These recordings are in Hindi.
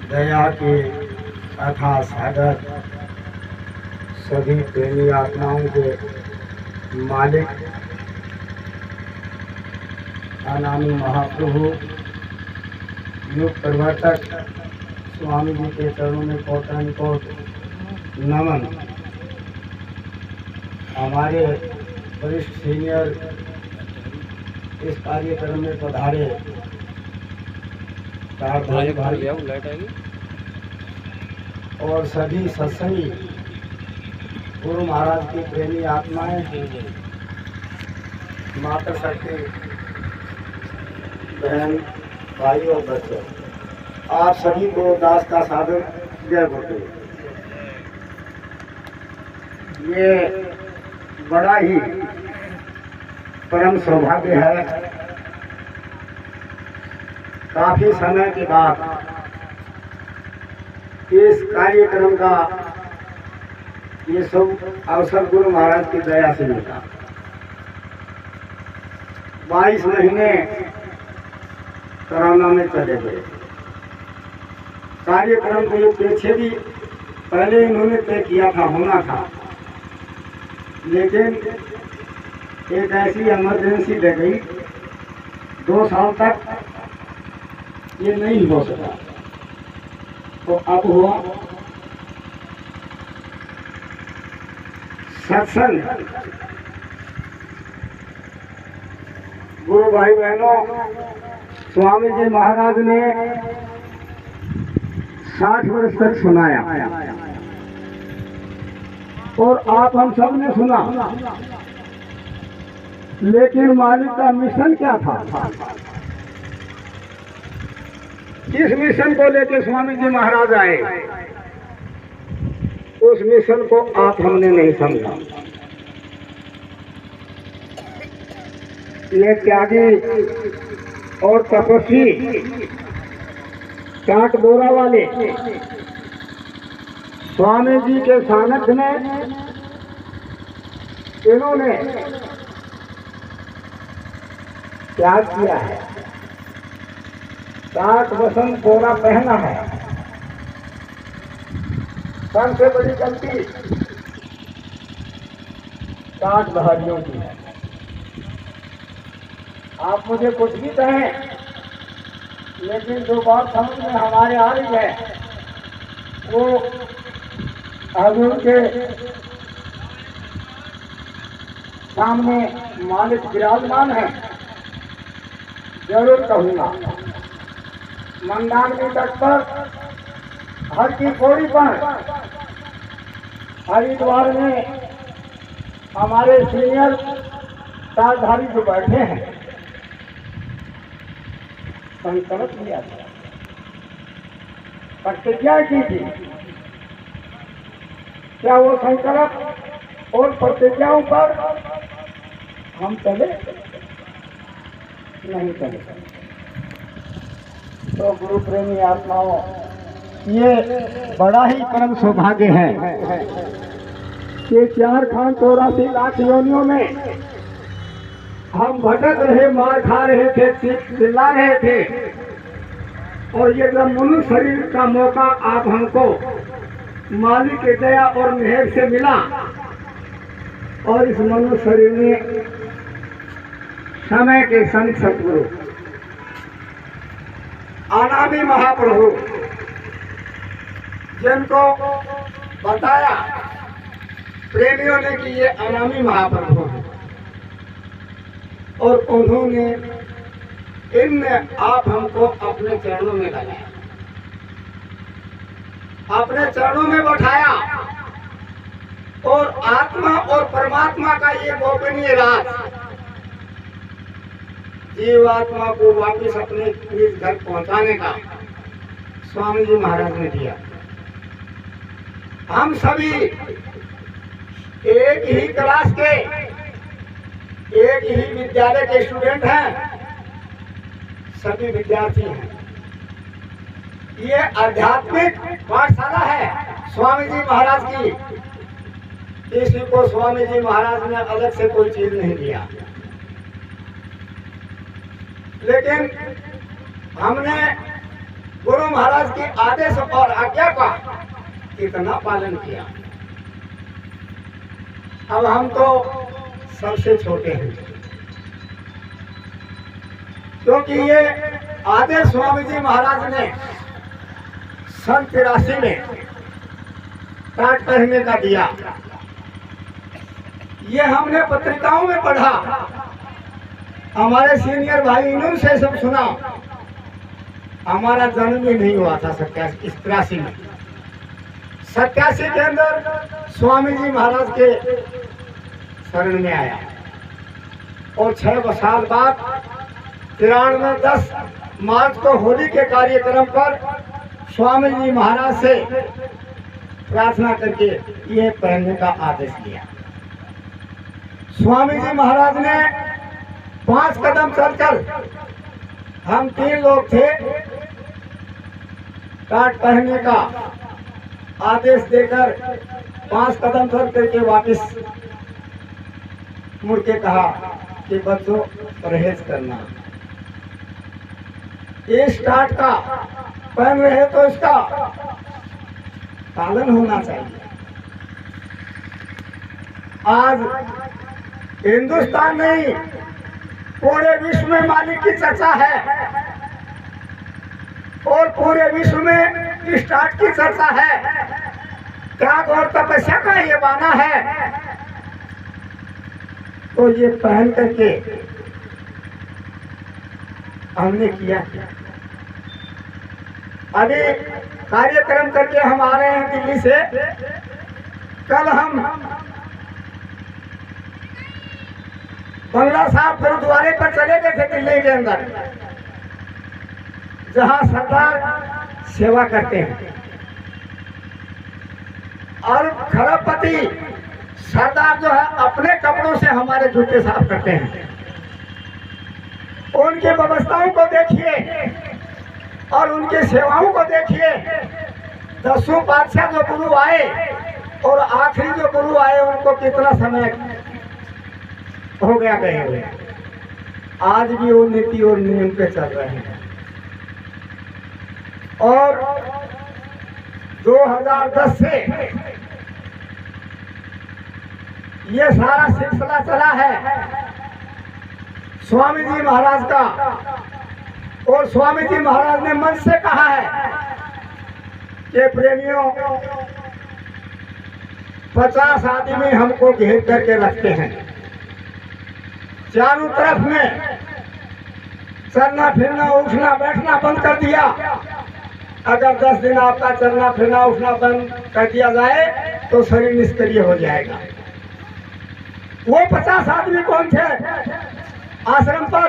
दया के अथाह सागर, सभी प्रेमी आत्माओं के मालिक अनामी महाप्रभु युग प्रवर्तक स्वामी जी के चरणों में कोटन कोट नमन। हमारे वरिष्ठ सीनियर इस कार्यक्रम में पधारे चार भाई भाई और सभी सत्संगी गुरु महाराज की प्रेमी आत्माएं, माता शक्ति बहन भाई और बच्चों, आप सभी को दास का सादर जय गुरुदेव। ये बड़ा ही परम सौभाग्य है, काफी समय के बाद इस कार्यक्रम का ये सब अवसर गुरु महाराज की दया से मिला। 22 महीने कोरोना में चले गए। कार्यक्रम के पीछे भी पहले इन्होंने तय किया था, होना था, लेकिन एक ऐसी इमरजेंसी रह गई, 2 साल तक ये नहीं हो सका। तो अब हुआ सत्संग। गुरु भाई बहनों, स्वामी जी महाराज ने 60 वर्ष तक सुनाया और आप हम सब ने सुना, लेकिन मालिक का मिशन क्या था? किस मिशन को लेकर स्वामी जी महाराज आए, उस मिशन को आप हमने नहीं समझा। ये त्यागी और तपस्वी चाट बोरा वाले स्वामी जी के सानिध्य में इन्होंने त्याग किया है। 60 वसंत बोरा पहना है। सबसे बड़ी गलती 60 बहारियों की है। आप मुझे कुछ भी कहें, लेकिन जो बात समझ में हमारे आ रही है वो अर्जुन के सामने मालिक विराजमान है, जरूर कहूँगा। मंदाकिनी तट पर हर की पौड़ी पर हरिद्वार में हमारे सीनियर ताजधारी जो बैठे हैं, संकल्प लिया था, प्रतिज्ञा की थी। क्या वो संकल्प और प्रतिज्ञाओं पर हम चले? नहीं चले। तो गुरु प्रेमी आत्माओं, ये बड़ा ही परम सौभाग्य है कि 4,84 लाख योनियों में हम भटक रहे, मार खा रहे थे, चिल्ला रहे थे, और ये जब मनुष्य शरीर का मौका आप हमको मालिक की दया और मेहर से मिला, और इस मनुष्य शरीर में समय के संत सतगुरु अनामी महाप्रभु जिनको बताया प्रेमियों ने कि ये अनामी महाप्रभु है, और उन्होंने इनमें आप हमको अपने चरणों में लगाया, अपने चरणों में बैठाया, और आत्मा और परमात्मा का ये गोपनीय राज जीवात्मा को वापस अपने निज घर पहुंचाने का स्वामी जी महाराज ने दिया। हम सभी एक ही क्लास के, एक ही विद्यालय के स्टूडेंट हैं, सभी विद्यार्थी हैं। ये आध्यात्मिक पाठशाला है स्वामी जी महाराज की। किसी को स्वामी जी महाराज ने अलग से कोई चीज नहीं दिया, लेकिन हमने गुरु महाराज के आदेश और आज्ञा का कितना पालन किया। अब हम तो सबसे छोटे हैं, क्योंकि ये आदेश स्वामी जी महाराज ने सन 83 में टाट पहनने का दिया। ये हमने पत्रिकाओं में पढ़ा, हमारे सीनियर भाई इन्होंने से सब सुना। हमारा जन्म ही नहीं हुआ था 87 में। 87 के अंदर स्वामी जी महाराज के शरण में आया और 6 साल बाद 93 10 मार्च को होली के कार्यक्रम पर स्वामी जी महाराज से प्रार्थना करके ये पहनने का आदेश दिया। स्वामी जी महाराज ने 5 कदम चलकर, हम 3 लोग थे, टाट पहनने का आदेश देकर 5 कदम चल करके वापस मुड़ के कहा कि बच्चों परहेज करना, इस टाट का पहन रहे तो इसका पालन होना चाहिए। आज हिंदुस्तान नहीं, पूरे विश्व में मालिक की चर्चा है और पूरे विश्व में इस टाट की चर्चा है। त्याग और तपस्या का ये बहाना है, तो ये पहन करके हमने किया। अभी कार्यक्रम करके हम आ रहे हैं दिल्ली से। कल हम बंगला साहब गुरुद्वारे पर चले गए थे दिल्ली के अंदर, जहां सरदार सेवा करते हैं और खरबपति सरदार जो है अपने कपड़ों से हमारे जूते साफ करते हैं। उनकी व्यवस्थाओं को देखिए और उनकी सेवाओं को देखिए। 10 पातशाह जो गुरु आए और आखिरी जो गुरु आए उनको कितना समय हो गया गए हुए, आज भी वो नीति और नियम पे चल रहे हैं। और 2010 से ये सारा सिलसिला चला है स्वामी जी महाराज का, और स्वामी जी महाराज ने मन से कहा है कि प्रेमियों 50 आदमी हमको घेर करके रखते हैं, चारों तरफ में चलना फिरना उठना बैठना बंद कर दिया। अगर 10 दिन आपका चलना फिरना उठना बंद कर दिया जाए तो शरीर निष्क्रिय हो जाएगा। वो 50 आदमी कौन थे आश्रम पर?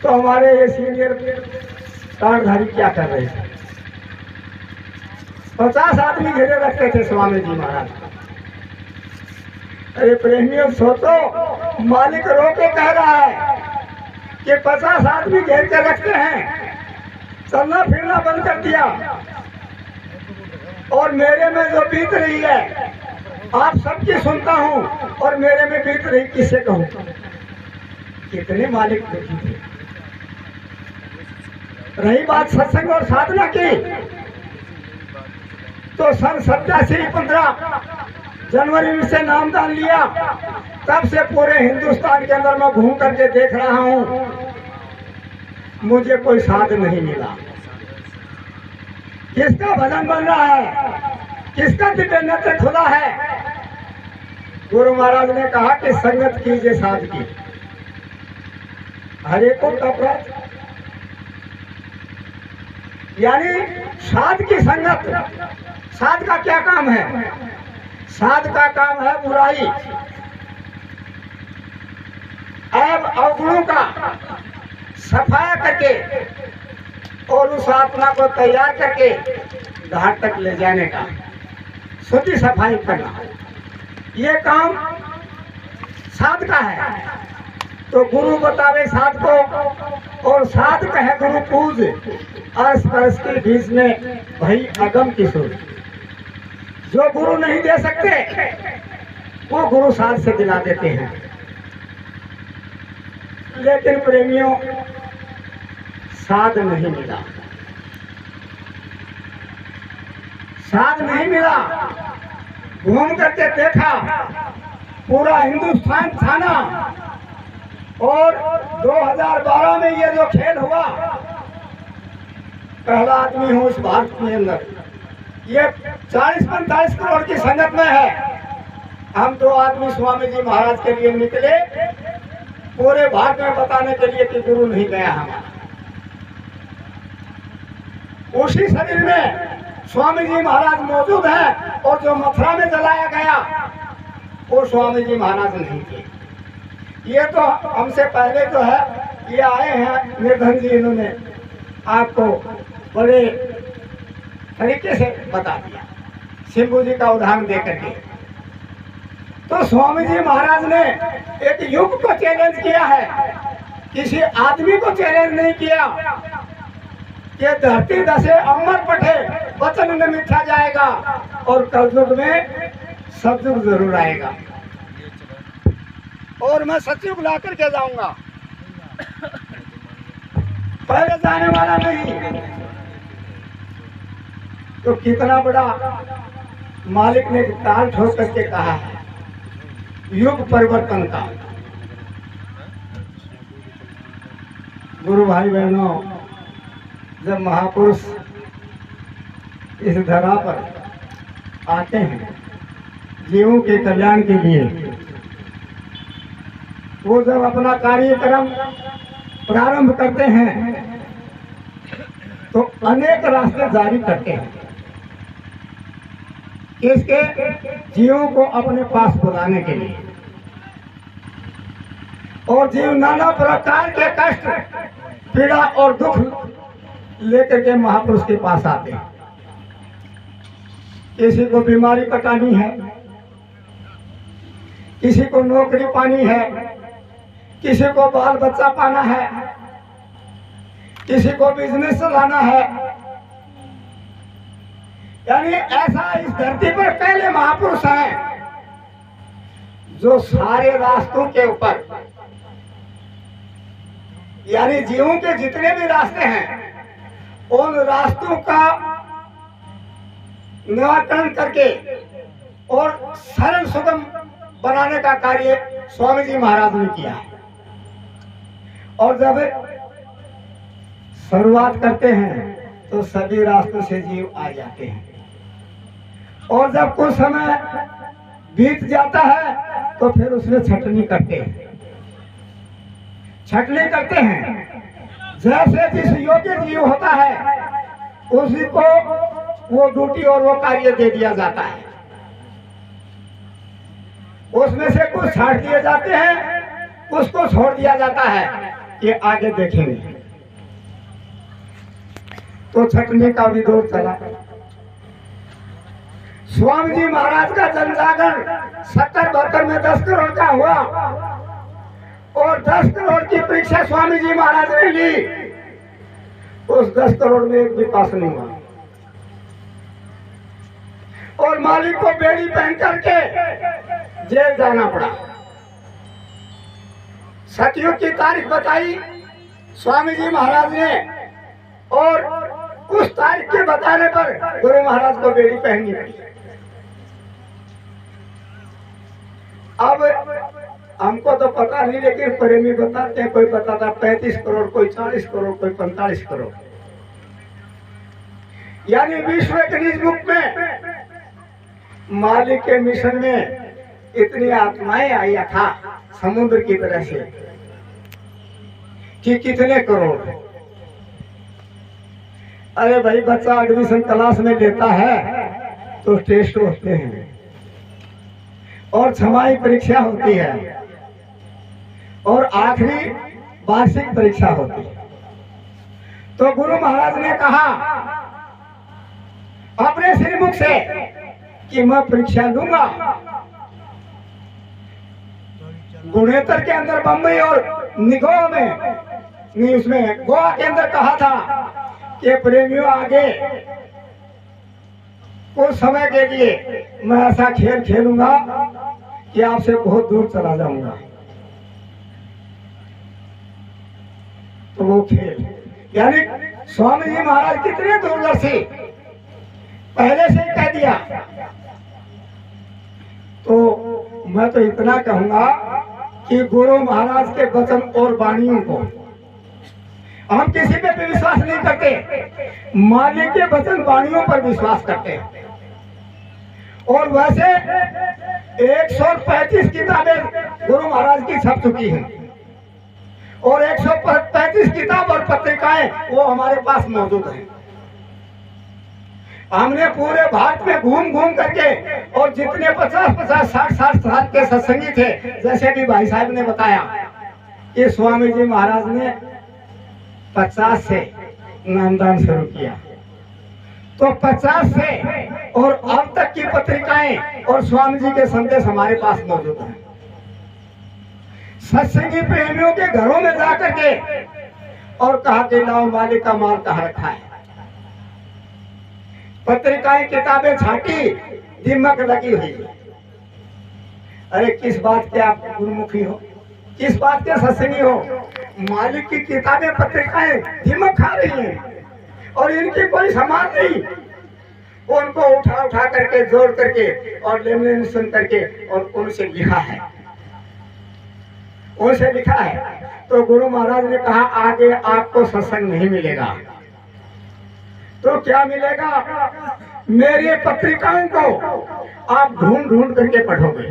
तो हमारे ये सीनियर टाटधारी क्या कर रहे थे? 50 आदमी घेरे रखते थे स्वामी जी महाराज। अरे प्रेमियों सोचो, मालिक रो के कह रहा है कि 50 आदमी घेर के रखते हैं, चलना फिरना बंद कर दिया। और मेरे में जो बीत रही है आप सबकी सुनता हूँ, और मेरे में बीत रही किससे कहूँ? कितने मालिक दुखी थे। रही बात सत्संग और साधना की, तो सन 87-15 जनवरी से नामदान लिया, तब से पूरे हिंदुस्तान के अंदर मैं घूम करके देख रहा हूँ, मुझे कोई साध नहीं मिला। किसका भजन बन रहा है, किसका दिव्य नेत्र खुला है? गुरु महाराज ने कहा कि संगत कीजिए साध की, हर एक को कपड़ा, यानी साध की संगत। साध का क्या काम है? साध का काम है बुराई ऐब अवगुणों का सफाया करके और उस आत्मा को तैयार करके घाट तक ले जाने का, शुद्धि सफाई करना, ये काम साध का है। तो गुरु बतावे साध को, और साध कहे गुरु पूज, अर्श परस के बीच में भई अगम की सोच। जो गुरु नहीं दे सकते वो गुरु साध से दिला देते हैं। लेकिन प्रेमियों साध नहीं मिला। साथ नहीं मिला, घूम करके देखा, पूरा हिंदुस्तान छाना और 2012 में ये जो खेल हुआ, पहला आदमी हूँ इस भारत के अंदर। ये 40-45 करोड़ की संगत में है। हम 2 आदमी स्वामी जी महाराज के लिए निकले, पूरे भारत में बताने के लिए कि गुरु नहीं गया हमारा। उसी शरीर में स्वामी जी महाराज मौजूद है और जो मथुरा में जलाया गया वो स्वामी जी महाराज नहीं थे। ये तो हमसे पहले जो है ये आए हैं निर्धन जी, इन्होंने आपको बड़े तरीके से बता दिया शंभू जी का उदाहरण देकर के। तो स्वामी जी महाराज ने एक युग को चैलेंज किया है, किसी आदमी को चैलेंज नहीं किया कि धरती दसे अमर पठे वचन न मिथ्या जाएगा और कलयुग में सतयुग जरूर आएगा और मैं सतयुग ला करके जाऊंगा, पहले जाने वाला नहीं। तो कितना बड़ा मालिक ने ताल ठोक करके कहा है युग परिवर्तन का। गुरु भाई बहनों, जब महापुरुष इस धरा पर आते हैं जीवों के कल्याण के लिए, वो जब अपना कार्यक्रम प्रारंभ करते हैं तो अनेक रास्ते जारी करते हैं इसके जीवों को अपने पास बुलाने के लिए। और जीव नाना प्रकार के कष्ट, पीड़ा और दुख लेकर के महापुरुष के पास आते हैं। किसी को बीमारी कटानी है, किसी को नौकरी पानी है, किसी को बाल बच्चा पाना है, किसी को बिजनेस चलाना है। यानी ऐसा इस धरती पर पहले महापुरुष हैं जो सारे रास्तों के ऊपर, यानी जीवों के जितने भी रास्ते हैं उन रास्तों का निराकरण करके और सरल सुगम बनाने का कार्य स्वामी जी महाराज ने किया है। और जब शुरुआत करते हैं तो सभी रास्तों से जीव आ जाते हैं और जब कुछ समय बीत जाता है तो फिर उसमें छटनी करते हैं। छटनी करते हैं, जैसे जिस योग्य जीव होता है उसी को वो ड्यूटी और वो कार्य दे दिया जाता है। उसमें से कुछ छाट दिए जाते हैं, कुछ को छोड़ दिया जाता है, ये आगे देखेंगे। तो छटनी का भी दौर चला। स्वामी जी महाराज का जनजागरण 70-72 में 10 करोड़ का हुआ और 10 करोड़ की परीक्षा स्वामी जी महाराज ने ली। उस 10 करोड़ में एक भी पास नहीं हुआ और मालिक को बेड़ी पहन करके जेल जाना पड़ा। सतयुग की तारीख बताई स्वामी जी महाराज ने और उस तारीख के बताने पर गुरु महाराज को बेड़ी पहननी पड़ी। अब हमको तो पता नहीं, लेकिन प्रेमी बताते हैं, कोई बताता 35 करोड़, कोई 40 करोड़, कोई 45 करोड़। यानी विश्व के निज बुक में मालिक के मिशन में इतनी आत्माएं आया था समुद्र की तरह से कि कितने करोड़। अरे भाई, बच्चा एडमिशन क्लास में लेता है तो टेस्ट होते हैं और छमाही परीक्षा होती है और आखिरी वार्षिक परीक्षा होती है। तो गुरु महाराज ने कहा अपने श्रीमुख से कि मैं परीक्षा लूंगा। गुणेतर के अंदर बम्बई और निगोआ में नहीं, उसमें गोवा के अंदर कहा था कि प्रेमियों आगे कुछ समय के लिए मैं ऐसा खेल खेलूंगा कि आपसे बहुत दूर चला जाऊंगा। तो वो खेल, यानी स्वामी जी महाराज कितने दूरदर्शी पहले से ही कह दिया। तो मैं तो इतना कहूंगा कि गुरु महाराज के वचन और वाणियों को हम किसी पे भी विश्वास नहीं करते, मालिक के वचन वाणियों पर विश्वास करते हैं। और वैसे 135 किताबें गुरु महाराज की छप चुकी हैं और 135 किताब और पत्रिकाएं वो हमारे पास मौजूद हैं। हमने पूरे भारत में घूम घूम करके और जितने 50-50, 60-60 साल के सत्संगी थे, जैसे भी भाई साहब ने बताया कि स्वामी जी महाराज ने 50 से नामदान शुरू किया, तो 50 से और अब तक की पत्रिकाएं और स्वामी जी के संदेश हमारे पास मौजूद हैं। सत्संगी प्रेमियों के घरों में जाकर के और कहा कि लाओ मालिक का माल कहाँ रखा है। पत्रिकाएं किताबें छाटी, दिमक लगी हुई। अरे किस बात के आप गुरुमुखी हो, किस बात के सत्संगी हो? मालिक की किताबें पत्रिकाएं दिमक खा रही हैं और इनकी कोई सामान नहीं। उनको उठा उठा करके जोड़ करके और लेमिनेशन करके और उनसे लिखा है, उनसे लिखा है। तो गुरु महाराज ने कहा आगे आपको सत्संग नहीं मिलेगा, तो क्या मिलेगा? मेरी पत्रिकाओं को आप ढूंढ ढूंढ करके पढ़ोगे,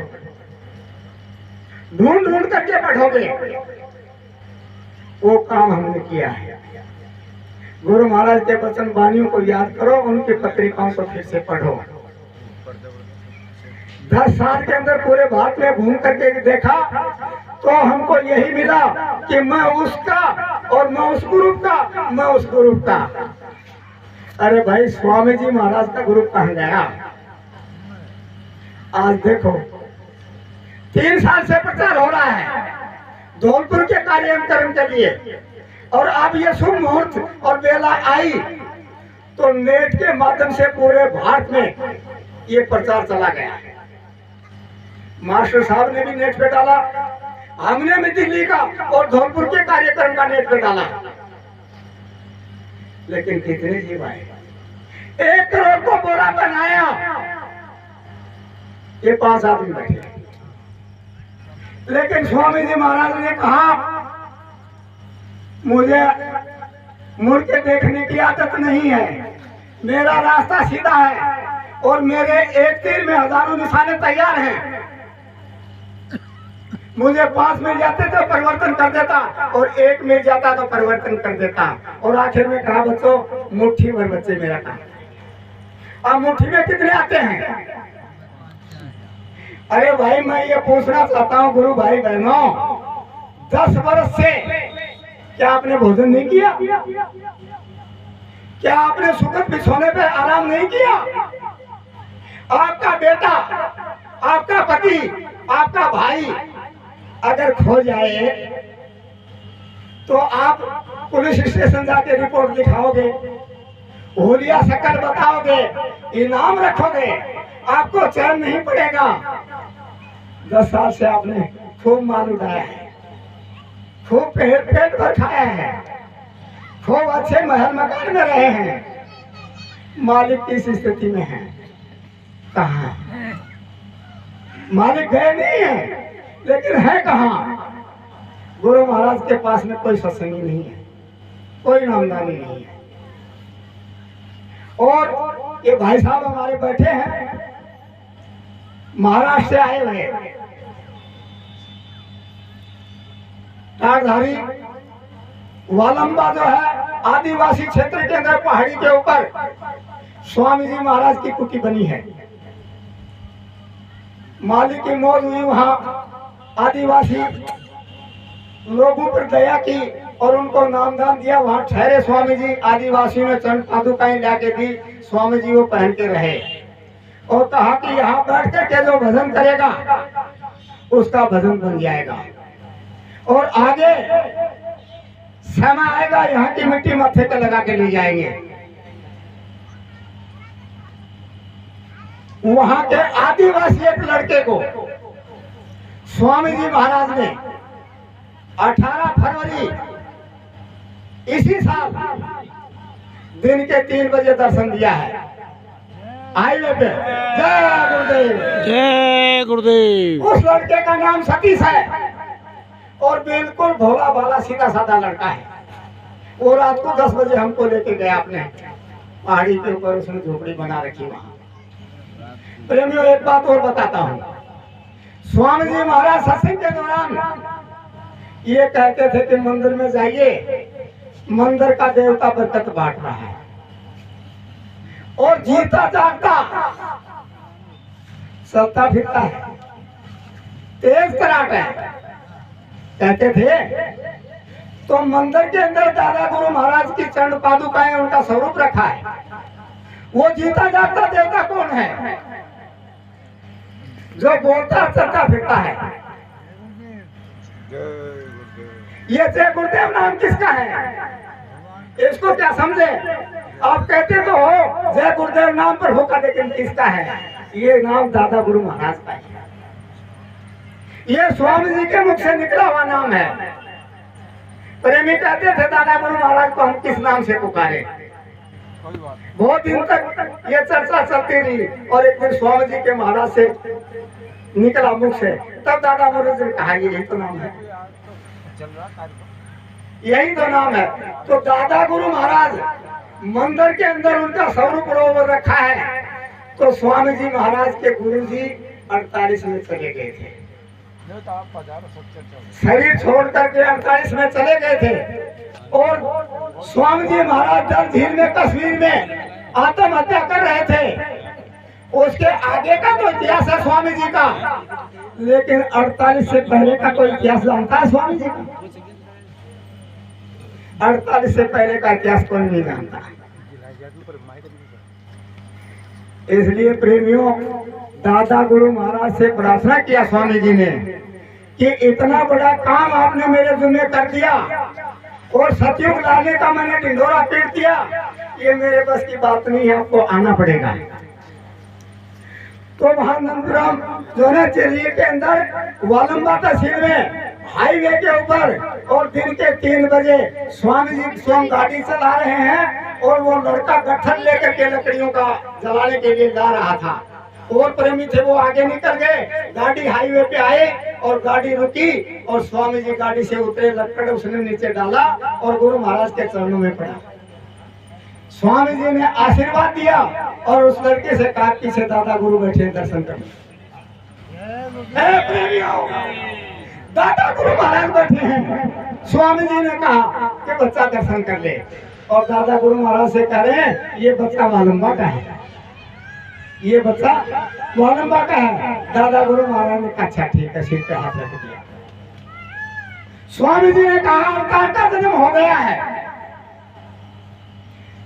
ढूंढ ढूंढ करके पढ़ोगे। वो काम हमने किया है। गुरु महाराज के वचन वाणियों को याद करो, उनकी पत्रिकाओं को फिर से पढ़ो। 10 साल के अंदर पूरे भारत में घूम करके देखा तो हमको यही मिला कि मैं उसका और मैं उस ग्रुप का, मैं उस ग्रुप का। अरे भाई स्वामी जी महाराज का ग्रुप कहाँ गया? आज देखो 3 साल से प्रचार हो रहा है धौलपुर के कार्यक्रम के लिए, और अब ये शुभ मुहूर्त और बेला आई तो नेट के माध्यम से पूरे भारत में ये प्रचार चला गया। मास्टर साहब ने भी नेट पे डाला, हमने भी दिल्ली का और धौलपुर के कार्यक्रम का नेट पे डाला। लेकिन कितने जीव आए? 1 करोड़ को बोरा बनाया, ये 5 आदमी बैठे। लेकिन स्वामी जी महाराज ने कहा मुझे मुड़ के देखने की आदत नहीं है, मेरा रास्ता सीधा है और मेरे एक तीर में हजारों निशाने तैयार हैं। मुझे 5 मिल जाते तो परिवर्तन कर देता और 1 मिल जाता तो परिवर्तन कर देता। और आखिर में कहा बच्चों मुट्ठी भर बच्चे मेरा काम। अब मुट्ठी में कितने आते हैं? अरे भाई मैं ये पूछना चाहता हूँ गुरु भाई बहनों, 10 वर्ष से क्या आपने भोजन नहीं किया? क्या आपने सुखद बिछोने पे आराम नहीं किया? आपका बेटा, आपका पति, आपका भाई अगर खो जाए तो आप पुलिस स्टेशन जाके रिपोर्ट लिखाओगे, होलिया शक्ल बताओगे, इनाम रखोगे, आपको चैन नहीं पड़ेगा। 10 साल से आपने खूब माल उठाया है, खूब पेट भर खाया है, खूब अच्छे महल मकान में रहे हैं। मालिक किस स्थिति में है? कहाँ? मालिक गए नहीं है, लेकिन है कहाँ? गुरु महाराज के पास में कोई सत्संगी नहीं है, कोई नामदानी नहीं है। और ये भाई साहब हमारे बैठे हैं, महाराष्ट्र से आए हुए, टारधारी वालंबा जो है आदिवासी क्षेत्र के अंदर पहाड़ी के ऊपर स्वामी जी महाराज की कुटी बनी है। मालिक की मौज हुई, वहाँ आदिवासी लोगों पर दया की और उनको नामदान दिया। वहाँ ठहरे स्वामी जी, आदिवासियों ने चंद पादुकाएं लाके दी, स्वामी जी वो पहन के रहे और कहा कि यहाँ बैठ करके जो भजन करेगा उसका भजन बन जाएगा और आगे समय आएगा यहाँ की मिट्टी माथे पे लगा के ले जाएंगे। वहां के आदिवासी एक लड़के को स्वामी जी महाराज ने 18 फरवरी इसी साल दिन के 3 बजे दर्शन दिया है। हाईवे पे। जय गुरुदेव, जय गुरुदेव। उस लड़के का नाम सतीश है और बिल्कुल भोला भाला सीधा साधा लड़का है। वो रात को 10 बजे हमको लेके गया अपने पहाड़ी के ऊपर, उसने झोपड़ी बना रखी वहां। प्रेमियों, एक बात और बताता हूँ। स्वामी जी महाराज सत्संग के दौरान ये कहते थे कि मंदिर में जाइए, मंदिर का देवता बरकत बांट रहा है और जीता जागता चलता फिरता है, तेज तराट है, कहते थे। तो मंदिर के अंदर दादा गुरु महाराज की चरण पादुकाएं, उनका स्वरूप रखा है। वो जीता जागता देवता कौन है? जो बोलता चलता फिरता है। ये जय गुरुदेव नाम किसका है? इसको क्या समझे आप? कहते तो हो जय गुरुदेव नाम पर होगा, लेकिन किसका है? ये नाम दादा गुरु महाराज का है। ये स्वामी जी के मुख से निकला हुआ नाम है। प्रेमी कहते थे दादा गुरु महाराज को हम किस नाम से पुकारे। बहुत दिन तक ये चर्चा चलती रही और एक दिन स्वामी जी के महाराज से निकला मुख से, तब दादा गुरु जी ने कहा यही तो नाम है, यही तो नाम है। तो दादा गुरु महाराज मंदिर के अंदर उनका स्वरूप बरोबर रखा है। तो स्वामी जी महाराज के गुरु जी 48 में चले गए थे, शरीर छोड़ करके 48 में चले गए थे। और स्वामी जी महाराज डल झील में कश्मीर में आत्महत्या कर रहे थे। उसके आगे का तो इतिहास है स्वामी जी का, लेकिन 48 से पहले का कोई इतिहास जानता है स्वामी जी का? 48 से पहले का इतिहास कोई नहीं जानता। इसलिए प्रेमियों, दादा गुरु महाराज से प्रार्थना किया स्वामी जी ने कि इतना बड़ा काम आपने मेरे जुम्मे कर दिया और सतयुग लाने का मैंने ढिंढोरा पीट दिया, ये मेरे बस की बात नहीं है, आपको आना पड़ेगा। तो वहां नंदराम जो है चेरिए के अंदर वालंबा तहसील में हाईवे के ऊपर, और दिन के 3 बजे स्वामी जी स्वयं गाड़ी चला रहे हैं और वो लड़का गट्ठर लेकर के लकड़ियों का जलाने के लिए जा रहा था। और प्रेमी थे वो आगे निकल गए, गाड़ी हाईवे पे आए और गाड़ी रुकी और स्वामी जी गाड़ी से उतरे, लकड़ उसने नीचे डाला और गुरु महाराज के चरणों में पड़ा। स्वामी जी ने आशीर्वाद दिया और उस लड़के से कहा कि से दादा गुरु बैठे दर्शन कर। दादा गुरु महाराज बैठे हैं, स्वामी जी ने कहा कि बच्चा दर्शन कर ले, और दादा गुरु महाराज से कह रहे हैं ये बच्चा वालंबा का है, ये बच्चा वालंबा का है। दादा गुरु महाराज ने कहा अच्छा ठीक है, सिर पे हाथ रख दिया। स्वामी जी ने कहा अवतार का जन्म हो गया है,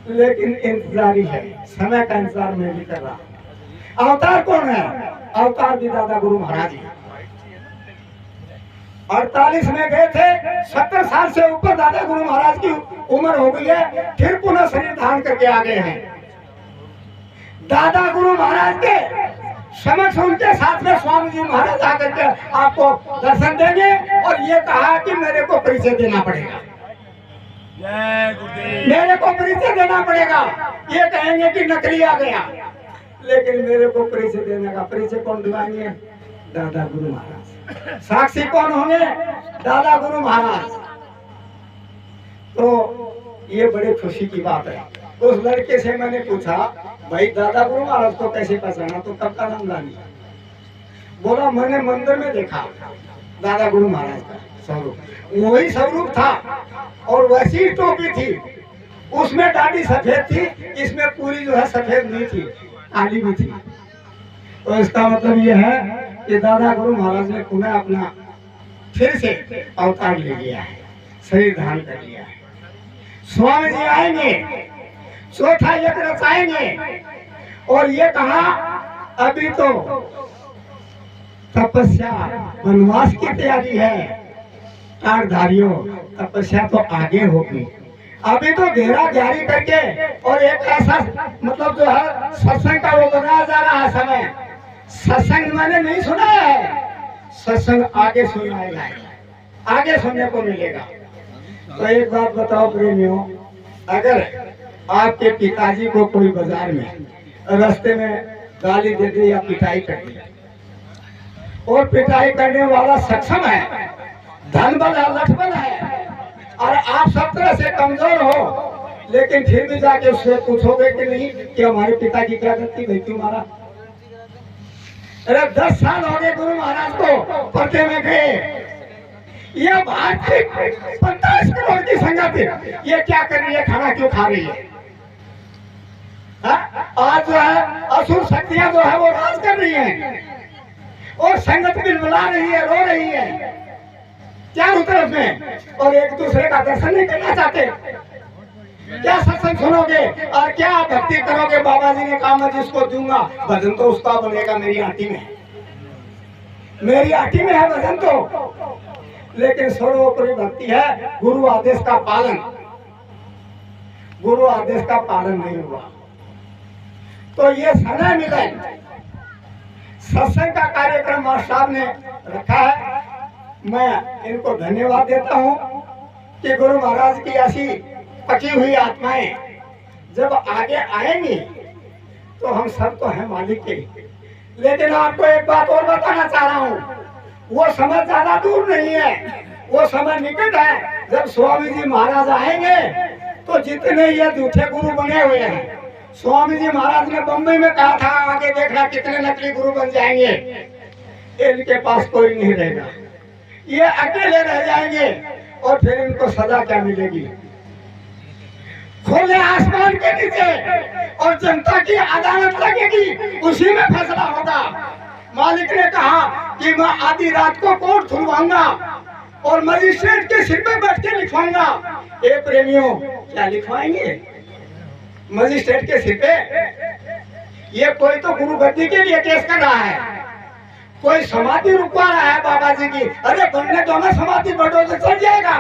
लेकिन इंतजारी है, समय का इंतजार मैं भी कर रहा। अवतार कौन है? अवतार भी दादा गुरु महाराज है। 48 में गए थे, 70 साल से ऊपर दादा गुरु महाराज की उम्र हो गई है, फिर पुनः शरीर धारण करके आ गए हैं। दादा गुरु महाराज के समक्ष उनके साथ में स्वामी जी महाराज आकर के आपको दर्शन देंगे और ये कहा कि मेरे को परिचय देना पड़ेगा, मेरे को परिचय देना पड़ेगा। ये कहेंगे कि नकली आ गया, लेकिन मेरे को परिचय देने का परिचय कौन दिलाएंगे? दादा गुरु महाराज। साक्षी कौन होंगे? दादा गुरु महाराज। तो ये बड़ी खुशी की बात है। उस लड़के से मैंने पूछा भाई दादा गुरु महाराज को कैसे पहचाना, तो कब का नाम लानी? बोला मैंने मंदिर में देखा दादा गुरु महाराज का स्वरूप, वही स्वरूप था और वैसी टोपी थी, उसमें दाढ़ी सफेद थी, इसमें पूरी जो है सफेद नहीं थी, काली भी थी। तो इसका मतलब ये है कि दादा गुरु महाराज ने पुनः अपना फिर से अवतार ले लिया है, शरीर धारण कर लिया है। स्वामी जी आएंगे, चौथा यज्ञ रचाएंगे और ये कहा अभी तो तपस्या वनवास की तैयारी है, कांडधारियों तपस्या तो आगे होगी, अभी तो घेरा जारी करके और एक ऐसा मतलब जो है सत्संग का वो बनाया जा रहा है समय। सत्संग मैंने नहीं सुना है, सत्संग आगे सुनाएगा, आगे सुनने को मिलेगा। तो एक बात बताओ प्रेमियों, अगर आपके पिताजी को कोई बाजार में रास्ते में गाली दे दी या पिटाई कर दी, और पिटाई करने वाला सक्षम है, धन बल है, लठ बल है, और आप सब तरह से कमजोर हो, लेकिन फिर भी जाके उससे पूछोगे कि नहीं कि हमारे पिता की क्या गलती भाई क्यों मारा? अरे 10 साल हो गए गुरु महाराज को पर्दे में गए, ये भारत की 45 करोड़ की संगत है, ये क्या कर रही है, खाना क्यों खा रही है? आज जो है असुर शक्तियां जो है वो राज कर रही हैं, और संगत बिलबिला रही है, रो रही है चारों तरफ में, और एक दूसरे का दर्शन नहीं करना चाहते। क्या सत्संग सुनोगे और क्या भक्ति करोगे? बाबा जी ने कहा मैं जिसको दूंगा भजन तो उसका बनेगा, मेरी आटी में, मेरी आटी में है भजन तो, लेकिन सर्वोपरि भक्ति है गुरु आदेश का पालन। गुरु आदेश का पालन नहीं हुआ तो ये समय मिलन सत्संग का कार्यक्रम मास्टर साहब ने रखा है। मैं इनको धन्यवाद देता हूँ कि गुरु महाराज की ऐसी पकी हुई आत्माएं जब आगे आएंगी तो हम सब तो हैं मालिक के। लेकिन आपको एक बात और बताना चाह रहा हूँ, वो समय ज्यादा दूर नहीं है, वो समय निकट है जब स्वामी जी महाराज आएंगे तो जितने ये झूठे गुरु बने हुए हैं, स्वामी जी महाराज ने बम्बई में कहा था आगे देखना कितने नकली गुरु बन जाएंगे, इनके पास कोई नहीं रहेगा, ये अकेले रह जाएंगे, और फिर इनको सजा क्या मिलेगी? खुले आसमान के नीचे और जनता की अदालत लगेगी, उसी में फैसला होगा। मालिक ने कहा कि मैं आधी रात को कोर्ट खुलवाऊंगा और मजिस्ट्रेट के सिर पे बैठ के लिखवाऊंगा। ए प्रेमियों, क्या लिखवाएंगे मजिस्ट्रेट के सिर पे? ये कोई तो गुरु गद्दी के लिए केस कर रहा है, कोई समाधि रुकवा रहा है बाबा जी की। अरे बनने दो ना समाधि, बढ़ो तो चल जाएगा,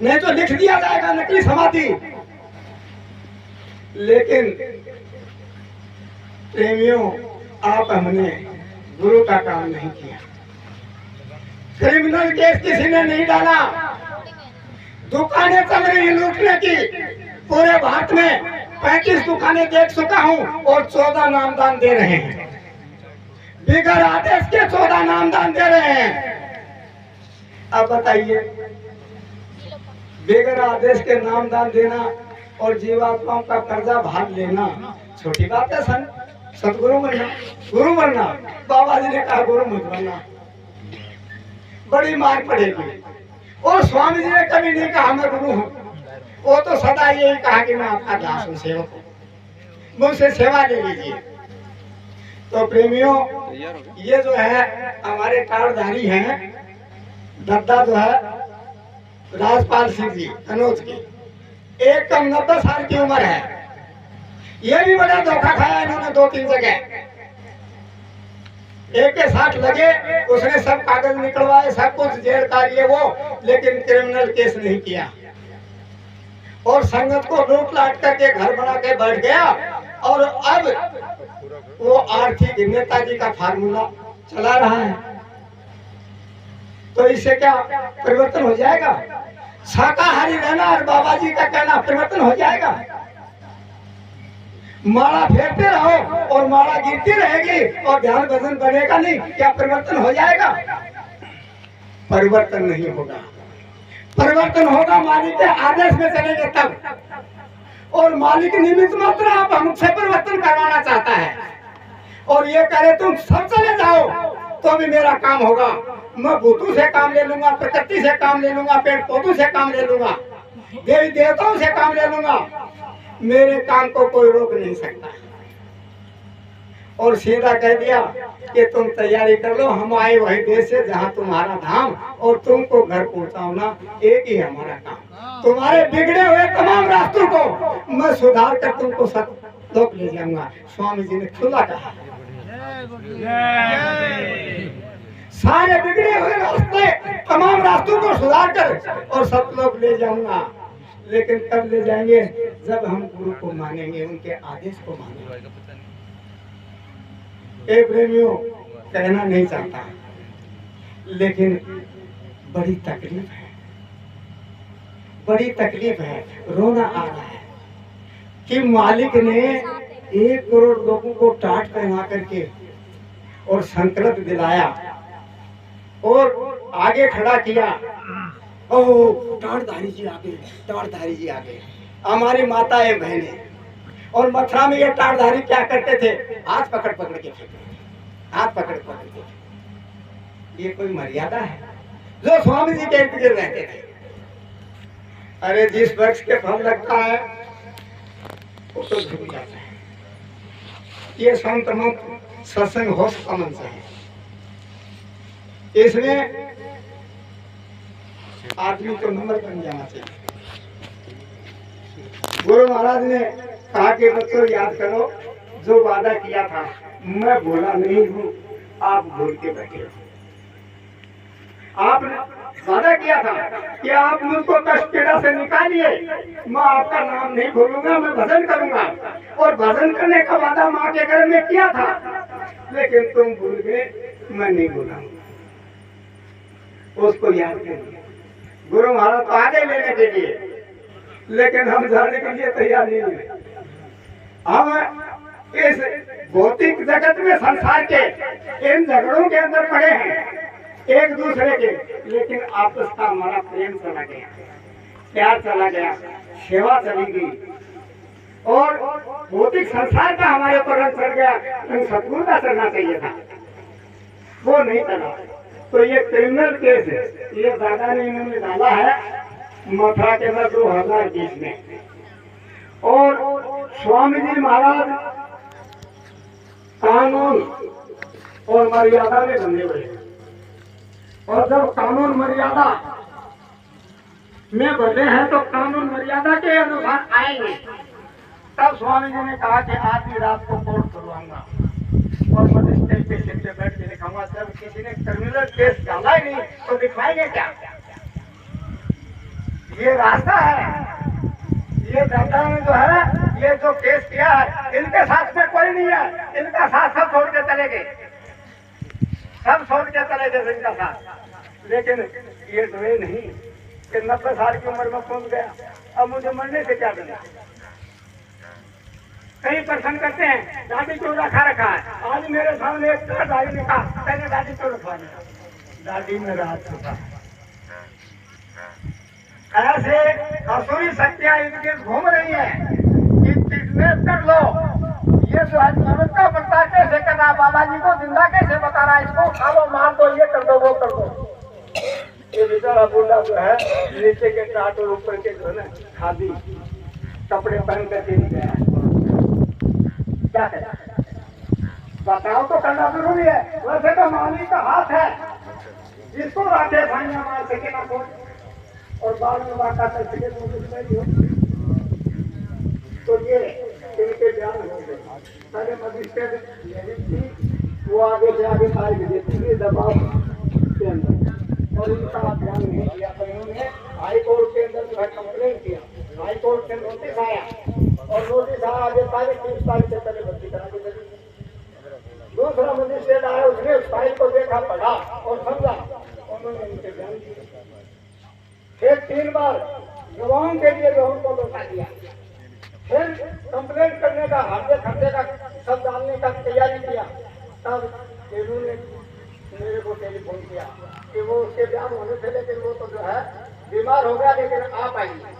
नहीं तो लिख दिया जाएगा नकली समाधि। लेकिन प्रेमियों, आप हमने गुरु का काम नहीं किया, क्रिमिनल केस किसी ने नहीं डाला, दुकानें चल रही लूटने की, पूरे भारत में 35 दुकानें देख चुका हूं और 14 नामदान दे रहे हैं, बिगैर आदेश के 14 नामदान दे रहे हैं। अब बताइए, बिगैर आदेश के नामदान देना और जीवात्माओं का कर्जा भाग लेना छोटी बात है? सतगुरु बनना, गुरु बनना, बाबा जी ने कहा गुरु मत बनना, बड़ी मार पड़ेगी। और स्वामी जी ने कभी नहीं कहा मैं गुरु हूँ, वो तो सदा यही कहा कि मैं आपका दास हूँ, सेवक हूँ, मुझसे सेवा ले लीजिए। तो प्रेमियों, ये जो है हमारे कार्डधारी हैं, दद्दा जो है राजपाल सिंह जी कनौज की, एक कम 90 साल की उम्र है, ये भी बड़ा धोखा खाया इन्होंने 2-3 जगह। एक के साथ लगे, उसने सब कागज निकलवाए, सब कुछ जेल का लिए वो, लेकिन क्रिमिनल केस नहीं किया, और संगत को लूट लाट करके घर बना के बैठ गया। और अब वो आर्थिक नेताजी का फार्मूला चला रहा है, तो इससे क्या परिवर्तन हो जाएगा? शाकाहारी रहना और बाबा जी का कहना परिवर्तन हो जाएगा? माला फेरते रहो और माला गिरती रहेगी और ध्यान भजन बनेगा नहीं, क्या परिवर्तन हो जाएगा? परिवर्तन नहीं होगा। परिवर्तन होगा मालिक के आदेश में चलेंगे तब, और मालिक निमित्त मात्र आप हमसे परिवर्तन करवाना चाहता है, और ये करे तुम सब चले जाओ तो भी मेरा काम होगा। मैं भूतों से काम ले लूंगा, प्रकृति से काम ले लूंगा, पेड़ पौधों से काम ले लूंगा, देवी देवताओं से काम ले लूंगा, मेरे काम को कोई रोक नहीं सकता। और सीधा कह दिया कि तुम तैयारी कर लो, हम आए वही देश से जहाँ तुम्हारा धाम, और तुमको घर पहुँचाना एक ही हमारा काम। तुम्हारे बिगड़े हुए तमाम रास्तों को मैं सुधार कर तुमको सतलोक ले जाऊंगा। स्वामी जी ने खुला कहा, सारे बिगड़े हुए रास्ते तमाम रास्तों को सुधार कर और सतलोक ले जाऊंगा। लेकिन कब ले जाएंगे? जब हम गुरु को मानेंगे, उनके आदेश को मानेंगे। ए प्रेमियों, कहना नहीं चाहता, लेकिन बड़ी तकलीफ है, बड़ी तकलीफ है, रोना आ रहा है कि मालिक ने 1 करोड़ लोगों को टाट पहना करके और संकल्प दिलाया और आगे खड़ा किया। ओ टाटधारी जी आ गए, टाटधारी जी आ गए, हमारी माताएं बहनें। और मथुरा में ये टाटधारी क्या करते थे? हाथ पकड़ पकड़ के फेंकते, हाथ पकड़ पकड़ के। ये कोई मर्यादा है जो स्वामी जी के इर्द गिर्द रहते थे? अरे जिस वृक्ष के फल लगता है वो तो झुक जाता है। ये संत मंत्र सत्संग होश का मंत्र है। इसमें आदमी को नंबर बन जाना चाहिए। गुरु महाराज ने कहा कि बच्चों याद करो जो वादा किया था, मैं भूला नहीं हूँ, आप भूल के बैठे हो। आपने वादा किया था कि आप मुझको कष्ट पीड़ा से निकालिए, मैं आपका नाम नहीं भूलूंगा, मैं भजन करूंगा। और भजन करने का वादा माँ के घर में किया था, लेकिन तुम भूल गए, मैं नहीं भूला। उसको याद करिए। गुरु महाराज तो आगे लेने के लिए, लेकिन हम जाने के लिए तैयार नहीं हुए। हम इस भौतिक जगत में संसार के इन झगड़ों के अंदर पड़े हैं एक दूसरे के, लेकिन आपस का हमारा प्रेम चला गया, प्यार चला गया, सेवा चली गई और भौतिक संसार का हमारे ऊपर रंग चढ़ गया। रंग सतगुरु का चढ़ना चाहिए था, वो नहीं चला। तो ये क्रिमिनल केस है, ये दादा ने इन्होंने डाला है मथुरा के अंदर 2020 में। और स्वामी जी महाराज कानून और मर्यादा में बंधे हुए हैं, और जब कानून मर्यादा में बंधे हैं तो कानून मर्यादा के अनुसार आएंगे। तब स्वामी जी ने कहा कि आधी रात को कोर्ट खुलवाऊंगा और मजिस्ट्रेट के सिर पे बैठ के दिखाऊंगा। जब किसी ने क्रिमिनल केस डाला ही नहीं तो दिखाएंगे क्या? ये रास्ता है। ये दादा ने जो है, ये जो केस किया है, इनके साथ में कोई नहीं है, इनका साथ सब छोड़ के चले गए, सब छोड़ के चले गए इनका साथ। लेकिन ये डरे नहीं कि 90 साल की उम्र में पहुंच गया, अब मुझे मरने से क्या देना। कई प्रश्न करते हैं दादी क्यों रखा है। आज मेरे सामने एक दादी ने कहा मैंने दादी क्यों रखवा दिया, दादी में रात छुपा। ऐसे असुरी शक्तियां इनके घूम रही है कि किडनैप कर लो। ये जो है जीवन का बता कैसे करना, बाबा जी को जिंदा कैसे बता रहा है, इसको खा लो, मार दो, ये कर दो, वो कर दो। ये बेचारा बुढ़ा जो है नीचे के टाट और ऊपर के जो है ना खादी कपड़े पहन करके नहीं गया, क्या करे बताओ। तो करना जरूरी है। वैसे तो मालिक का हाथ है, जिसको राधे भाइयां मार सके ना कोई, और बाद में वाका कर सके तो ये इनके बयान होंगे। सारे मजिस्ट्रेट वो आगे से आगे आई देती दबाव के अंदर, और उनका बयान नहीं किया। तो इन्होंने हाई कोर्ट के अंदर जो है कंप्लेन किया, हाई कोर्ट से नोटिस आया, और नोटिस आया आगे तारीख 30 तारीख से पहले भर्ती करा के चली। दूसरा मजिस्ट्रेट आया, उसने उस फाइल को देखा, पढ़ा और समझा, उन्होंने इनके बयान दिए। फिर 3 बार गवाहों के लिए जो हमको लौटा दिया, फिर कंप्लेंट करने का हफ्ते खर्चे का सब डालने का तैयारी किया। तब इन्होंने मेरे को टेलीफोन किया कि वो उसके बयान होने थे, लेकिन वो तो जो है बीमार हो गया, लेकिन आ पाएंगे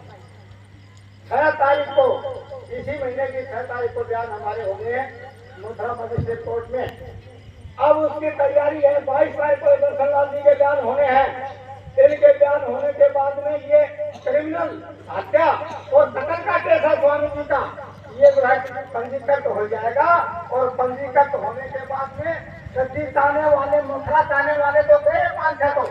6 तारीख को, इसी महीने की 6 तारीख को बयान हमारे हो गए हैं मथुरा मजिस्ट्रेट कोर्ट में। अब उसकी तैयारी है, 22 तारीख को दर्शन लाल जी के बयान होने हैं। इनके बयान होने के बाद में ये क्रिमिनल हत्या और कत्ल का केस है स्वामी जी का, ये जो है पंजीकृत हो जाएगा। और पंजीकृत होने के बाद में सच्ची चाहने वाले, मथुरा चाहने वाले तो गए 5-6 तो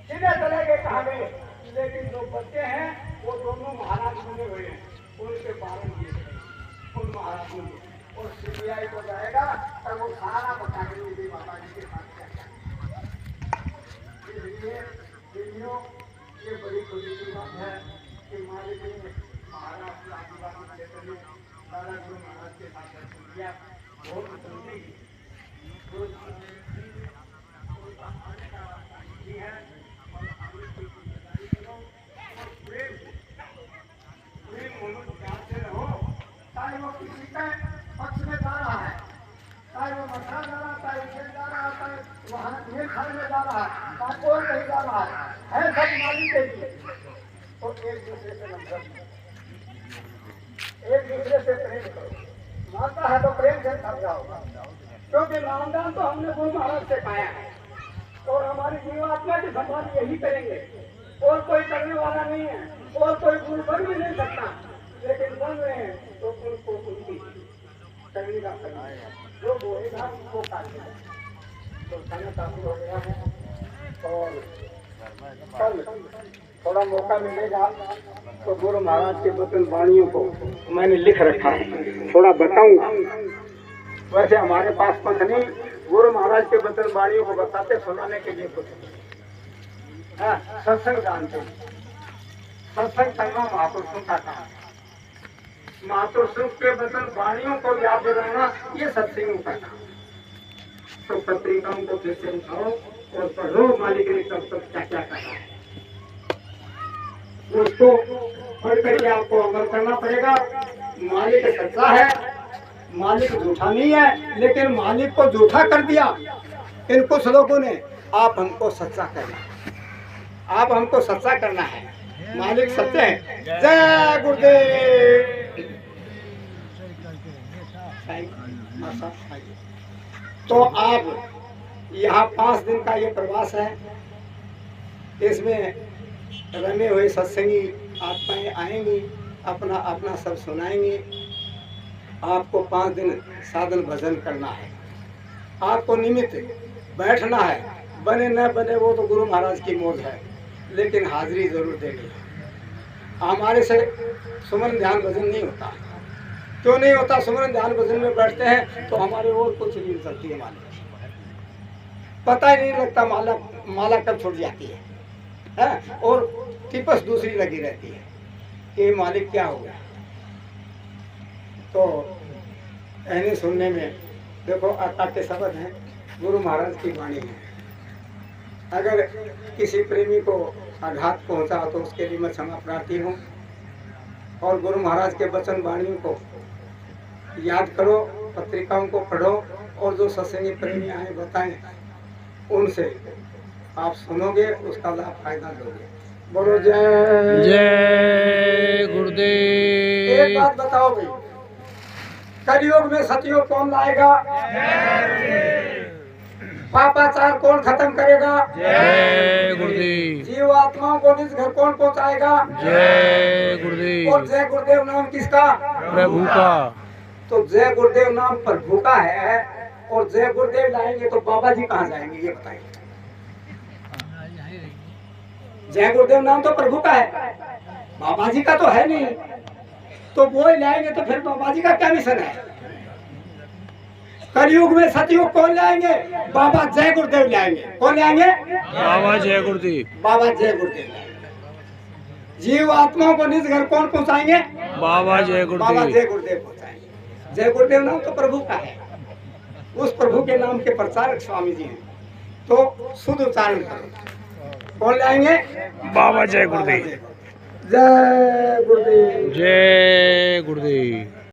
सीधे चले गए कहा गए, लेकिन जो बच्चे हैं वो दोनों महाराज बने हुए हैं, उनके 12 किए गए उन महाराजों को, और सीबीआई को जाएगा तब वो सारा बता देंगे बाबा जी के साथ क्या क्या। ये बड़ी खुशी की बात है कि मालिक ने महाराज के आशीर्वाद लेकर दादा गुरु महाराज के साथ दर्शन किया। बहुत जल्दी है और प्रेम प्रेम प्यार से रहो। और नहीं जा रहा है सब मालिक के लिए। तो एक दूसरे से नफरत, एक दूसरे से प्रेम करो। मानता है तो प्रेम से थक जाओ, क्योंकि नामदान तो हमने गुरु महाराज से पाया है और हमारी जीवात्मा की संभाल यही करेंगे। और कोई करने वाला नहीं है, और कोई गुरु बन भी नहीं सकता, लेकिन बन रहे हैं तो उनको उनकी करने का करना है। जो बोलेगा उनको काटेगा। तो खाना काफी हो गया है और कल थोड़ा मौका मिलेगा तो गुरु महाराज के वचन वाणियों को मैंने लिख रखा है, थोड़ा बताऊंगा। वैसे हमारे पास पंथ नहीं, गुरु महाराज के वचन वाणियों को बताते सुनाने के लिए कुछ सत्संग जानते हैं। सत्संग करना महापुरुषों का काम है। महापुरुषों के वचन वाणियों को याद रहना ये सत्संगों का काम। तो पत्रिकाओं को फिर से उठाओ और पढ़ो मालिक ने कब तक क्या क्या कहा है, उसको पढ़ करके आपको अमल करना पड़ेगा। मालिक सच्चा है, मालिक झूठा नहीं है, लेकिन मालिक को झूठा कर दिया इन कुछ लोगों ने। आप हमको सच्चा करना, आप हमको सच्चा करना है। मालिक सत्य है। जय गुरुदेव। तो आप यहाँ 5 दिन का ये प्रवास है, इसमें रमे हुए सत्संगी आत्माएं आएंगी, अपना अपना सब सुनाएंगी। आपको 5 दिन साधन भजन करना है, आपको निमित्त बैठना है। बने न बने वो तो गुरु महाराज की मौज है, लेकिन हाजिरी जरूर देनी है। हमारे से सुमन ध्यान भजन नहीं होता। क्यों नहीं होता? सुमन ध्यान भजन में बैठते हैं तो हमारे और कुछ नहीं चलती है। पता ही नहीं लगता माला कब छूट जाती है और टिपस दूसरी लगी रहती है कि मालिक क्या हो गया। तो कहने सुनने में देखो आका के शब्द हैं, गुरु महाराज की वाणी है। अगर किसी प्रेमी को आघात पहुंचा तो उसके लिए मैं क्षमा प्रार्थी हूँ। और गुरु महाराज के वचन वाणियों को याद करो, पत्रिकाओं को पढ़ो और जो सत्संगी प्रेमी आए बताएं, उनसे आप सुनोगे, उसका लाभ फायदा लोगे। बोलो जय जय गुरुदेव। एक बात बताओ भाई, कलयुग में सतयुग कौन लाएगा? पापाचार कौन खत्म करेगा? जय गुरुदेव। जीव आत्माओं को निज घर कौन पहुंचाएगा? जय गुरुदेव। और जय गुरुदेव नाम किसका? प्रभु का। तो जय गुरुदेव नाम प्रभु का है, और जय गुरुदेव लाएंगे तो बाबा जी कहाँ जाएंगे ये बताइए। जय गुरुदेव नाम तो प्रभु का है, बाबा जी का तो है नहीं। तो वो ही लाएंगे तो फिर बाबा जी का क्या मिशन है? कलयुग में सतयुग कौन लाएंगे? बाबा जय गुरुदेव लाएंगे। कौन लाएंगे? बाबा जय गुरुदेव। बाबा जय गुरुदेव लाएंगे। जीव आत्माओं को निज घर कौन पहुंचाएंगे? बाबा जय बाबा गुरुदेव। जय गुरुदेव पहुंचाएंगे। जय गुरुदेव नाम तो प्रभु का है, उस प्रभु के नाम के प्रचारक स्वामी जी हैं। तो शुद्ध उच्चारण करो। कौन लाएंगे? बाबा जय गुरुदेव। जय गुरुदेव। जय गुरुदेव।